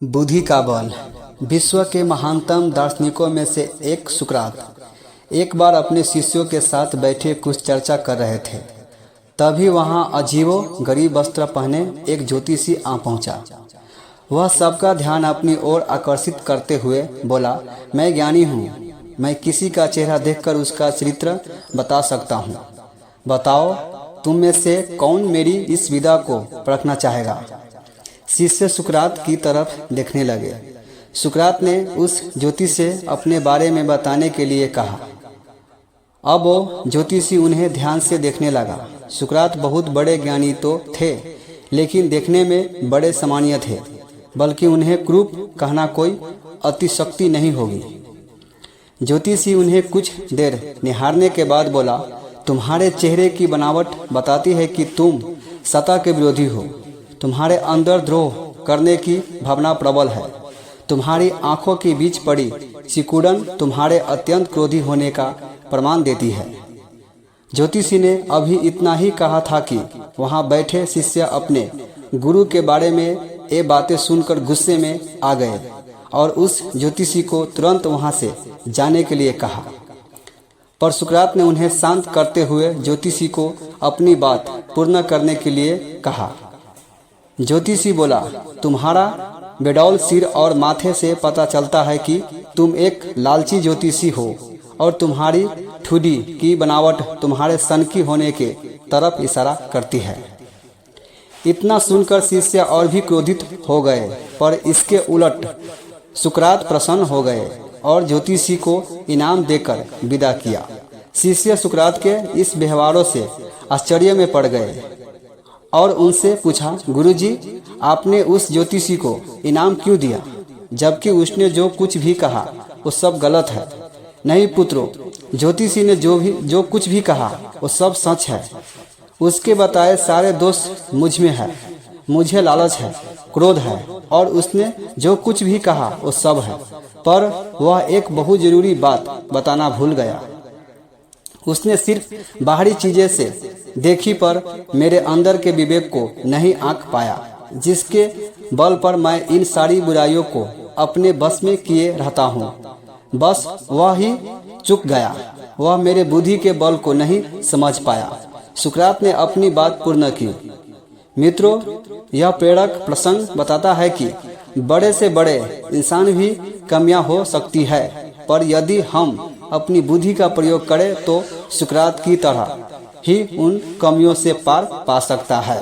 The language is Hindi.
बुद्धि का बल। विश्व के महानतम दार्शनिकों में से एक सुकरात एक बार अपने शिष्यों के साथ बैठे कुछ चर्चा कर रहे थे। तभी वहां अजीबो गरीब वस्त्र पहने एक ज्योतिषी आ पहुंचा। वह सबका ध्यान अपनी ओर आकर्षित करते हुए बोला, मैं ज्ञानी हूँ। मैं किसी का चेहरा देखकर उसका चरित्र बता सकता हूँ। बताओ, तुम में से कौन मेरी इस विदा को परखना चाहेगा? शिष्य सुकरात की तरफ देखने लगे। सुकरात ने उस ज्योतिषी से अपने बारे में बताने के लिए कहा। अब वो ज्योतिषी उन्हें ध्यान से देखने लगा। सुकरात बहुत बड़े ज्ञानी तो थे, लेकिन देखने में बड़े सामान्य थे, बल्कि उन्हें क्रूप कहना कोई अतिशक्ति नहीं होगी। ज्योतिषी उन्हें कुछ देर निहारने के बाद बोला, तुम्हारे चेहरे की बनावट बताती है कि तुम सत्ता के विरोधी हो। तुम्हारे अंदर द्रोह करने की भावना प्रबल है। तुम्हारी आंखों के बीच पड़ी सिकुड़न तुम्हारे अत्यंत क्रोधी होने का प्रमाण देती है। ज्योतिषी ने अभी इतना ही कहा था कि वहां बैठे शिष्य अपने गुरु के बारे में ये बातें सुनकर गुस्से में आ गए और उस ज्योतिषी को तुरंत वहां से जाने के लिए कहा। पर सुकरात ने उन्हें शांत करते हुए ज्योतिषी को अपनी बात पूर्ण करने के लिए कहा। ज्योतिषी बोला, तुम्हारा बेडौल सिर और माथे से पता चलता है कि तुम एक लालची ज्योतिषी हो और तुम्हारी ठुडी की बनावट तुम्हारे सनकी होने के तरफ इशारा करती है। इतना सुनकर शिष्य और भी क्रोधित हो गए, पर इसके उलट सुकरात प्रसन्न हो गए और ज्योतिषी को इनाम देकर विदा किया। शिष्य सुकरात के इस व्यवहारों से आश्चर्य में पड़ गए और उनसे पूछा, गुरुजी, आपने उस ज्योतिषी को इनाम क्यों दिया, जबकि उसने जो कुछ भी कहा वो सब गलत है? नहीं पुत्रों, ज्योतिषी ने जो कुछ भी कहा वो सब सच है। उसके बताए सारे दोष मुझ में है। मुझे लालच है, क्रोध है, और उसने जो कुछ भी कहा वो सब है। पर वह एक बहुत जरूरी बात बताना भूल गया। उसने सिर्फ बाहरी चीजें से देखी, पर मेरे अंदर के विवेक को नहीं आंक पाया, जिसके बल पर मैं इन सारी बुराइयों को अपने बस में किए रहता हूँ। बस वह ही चूक गया। वह मेरे बुद्धि के बल को नहीं समझ पाया। सुकरात ने अपनी बात पूर्ण की। मित्रों, यह प्रेरक प्रसंग बताता है कि बड़े से बड़े इंसान भी कमियां हो सकती है, पर यदि हम अपनी बुद्धि का प्रयोग करें तो सुकरात की तरह ही उन कमियों से पार पा सकता है।